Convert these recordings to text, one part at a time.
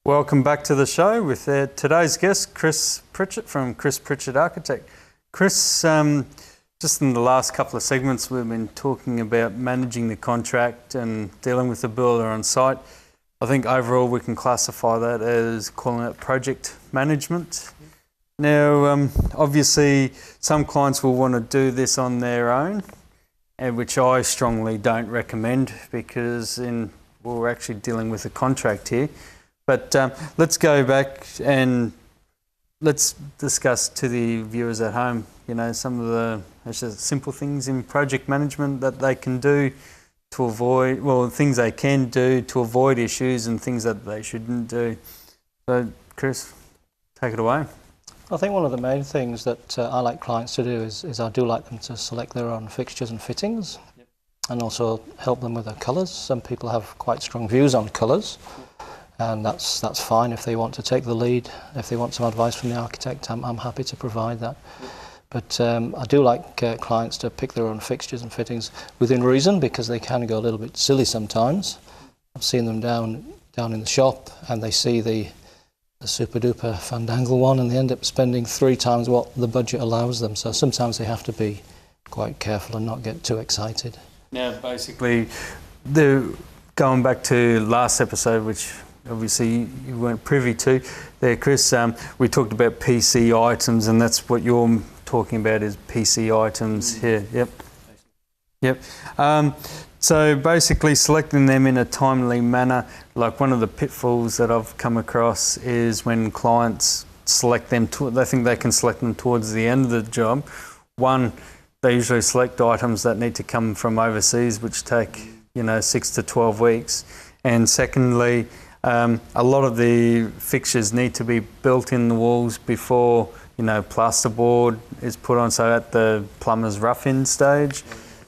Welcome back to the show with today's guest, Chris Pritchett from Chris Pritchett Architect. Chris, just in the last couple of segments, we've been talking about managing the contract and dealing with the builder on site. I think overall we can classify that as calling it project management. Now, obviously, some clients will want to do this on their own, and which I strongly don't recommend because we're actually dealing with a contract here. But let's go back and let's discuss to the viewers at home, some of the simple things in project management that they can do to avoid, things they can do to avoid issues and things that they shouldn't do. So, Chris, take it away. I think one of the main things that I like clients to do is I do like them to select their own fixtures and fittings, and also help them with their colours. Some people have quite strong views on colours. And that's fine if they want to take the lead. If they want some advice from the architect, I'm happy to provide that. But I do like clients to pick their own fixtures and fittings within reason, because they can go a little bit silly sometimes. I've seen them down in the shop and they see the super duper fandangle one and they end up spending 3 times what the budget allows them. So sometimes they have to be quite careful and not get too excited. Now, basically, going back to last episode, which obviously you weren't privy to there, Chris, we talked about PC items, and that's what you're talking about is PC items here. Yep. So basically selecting them in a timely manner, like one of the pitfalls that I've come across is when clients select them, they think they can select them towards the end of the job. One, they usually select items that need to come from overseas, which take 6 to 12 weeks. And secondly, a lot of the fixtures need to be built in the walls before, plasterboard is put on, so at the plumber's rough-in stage.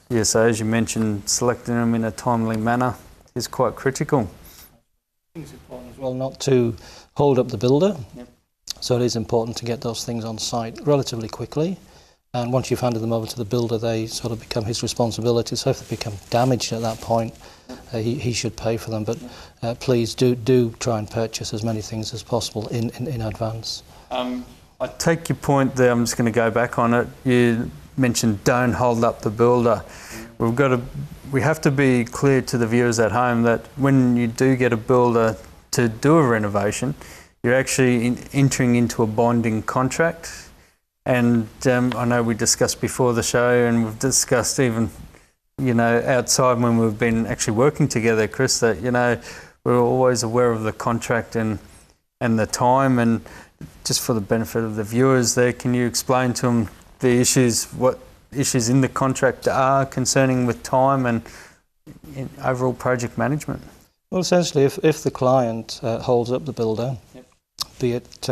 Yeah, so as you mentioned, selecting them in a timely manner is quite critical. I think it's important as well not to hold up the builder. Yep. So it is important to get those things on site relatively quickly. And once you've handed them over to the builder, they sort of become his responsibility. So if they become damaged at that point, he should pay for them. But please do try and purchase as many things as possible in advance. I take your point there. I'm just going to go back on it. You mentioned don't hold up the builder. We have to be clear to the viewers at home that when you do get a builder to do a renovation, you're actually entering into a bonding contract. And I know we discussed before the show, and we've discussed even, outside when we've been actually working together, Chris, that, we're always aware of the contract and the time. And just for the benefit of the viewers there, can you explain to them what issues in the contract are concerning with time and in overall project management? Well, essentially, if the client holds up the builder, be it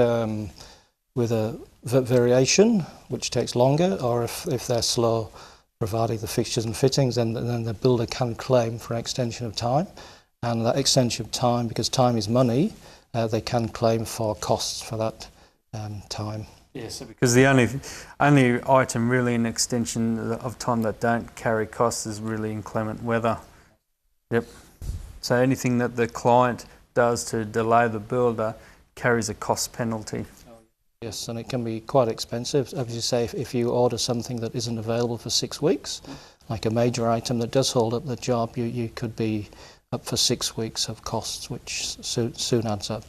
with a variation, which takes longer, or if they're slow providing the fixtures and fittings, then the builder can claim for an extension of time. And that extension of time, because time is money, they can claim for costs for that time. Yeah, so because the only item really in extension of time that don't carry costs is really inclement weather. Yep. So anything that the client does to delay the builder carries a cost penalty. Yes, and it can be quite expensive. As you say, if you order something that isn't available for 6 weeks, like a major item that does hold up the job, you could be up for 6 weeks of costs, which soon adds up.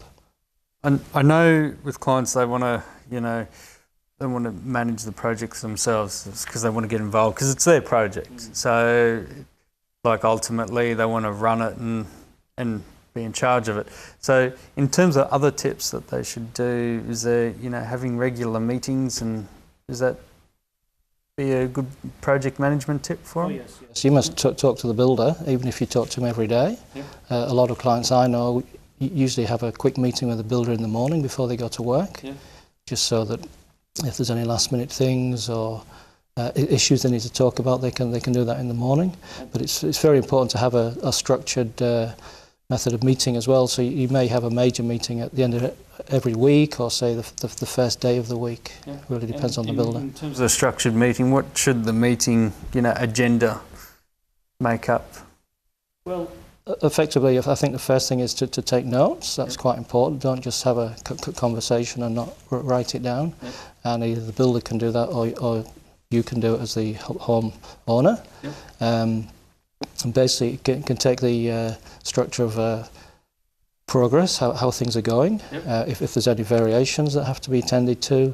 And I know with clients they want to, they want to manage the projects themselves because they want to get involved because it's their project. So, ultimately they want to run it and be in charge of it. So in terms of other tips that they should do, is there, having regular meetings, and does that be a good project management tip for them? Yes. So you must talk to the builder, even if you talk to him every day. Yep. A lot of clients I know usually have a quick meeting with the builder in the morning before they go to work, just so that if there's any last minute things or issues they need to talk about, they can do that in the morning. But it's very important to have a structured method of meeting as well. So you may have a major meeting at the end of every week, or say the first day of the week. It really depends on the builder. In terms of a structured meeting, what should the meeting agenda make up? Well, Effectively, I think the first thing is to take notes. That's quite important. Don't just have a conversation and not write it down. And either the builder can do that, or you can do it as the home owner. And basically, can take the structure of progress, how things are going, if there's any variations that have to be attended to,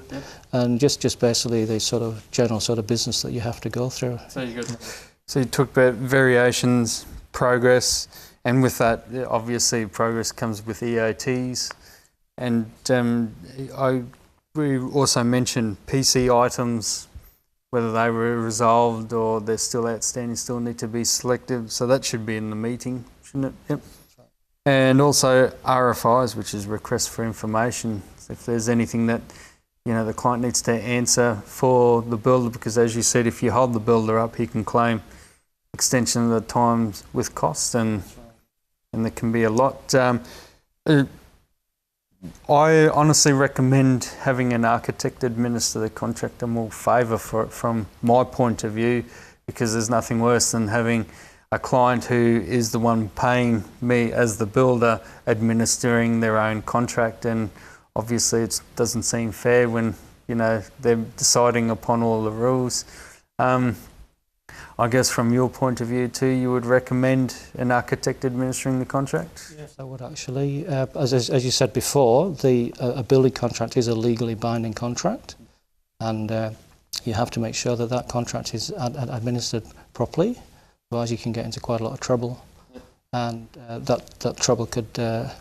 and just basically the sort of general sort of business that you have to go through. So you talked about variations, progress, and with that, obviously, progress comes with EOTs. And we also mentioned PC items, whether they were resolved or they're still outstanding, still need to be selected. So that should be in the meeting, shouldn't it? Yep. And also RFIs, which is requests for information. So if there's anything that the client needs to answer for the builder, because as you said, if you hold the builder up, he can claim extension of the times with cost, and there can be a lot. I honestly recommend having an architect administer the contract. I'm all favour for it from my point of view, because there's nothing worse than having a client who is the one paying me as the builder administering their own contract, and obviously it doesn't seem fair when they're deciding upon all the rules. I guess from your point of view too, you would recommend an architect administering the contract? Yes, I would actually. As you said before, a building contract is a legally binding contract, and you have to make sure that that contract is administered properly, otherwise you can get into quite a lot of trouble, and that trouble could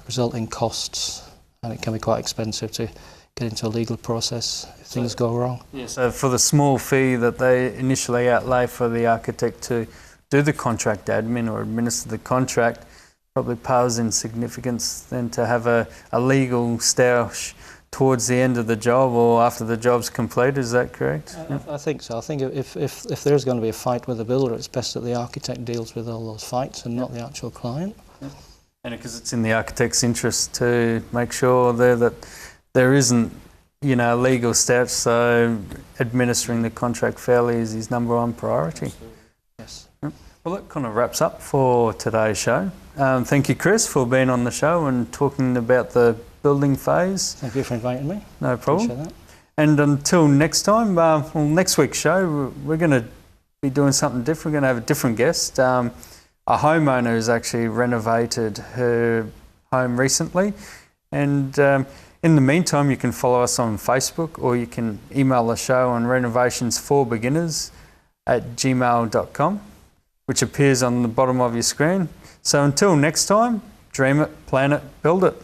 result in costs, and it can be quite expensive to get into a legal process if things go wrong. Yeah, so for the small fee that they initially outlay for the architect to do the contract admin or administer the contract, probably pales in significance than to have a legal stoush towards the end of the job or after the job's completed. Is that correct? I think so. I think if there's going to be a fight with the builder, it's best that the architect deals with all those fights and not the actual client. And because it's in the architect's interest to make sure that there isn't, a legal stoush, so administering the contract fairly is his number one priority. Yes. Well, that kind of wraps up for today's show. Thank you, Chris, for being on the show and talking about the building phase. Thank you for inviting me. No problem. Appreciate that. And until next time, next week's show, we're going to be doing something different. We're going to have a different guest. A homeowner has actually renovated her home recently, and in the meantime, you can follow us on Facebook, or you can email the show on renovationsforbeginners@gmail.com, which appears on the bottom of your screen. So until next time, dream it, plan it, build it.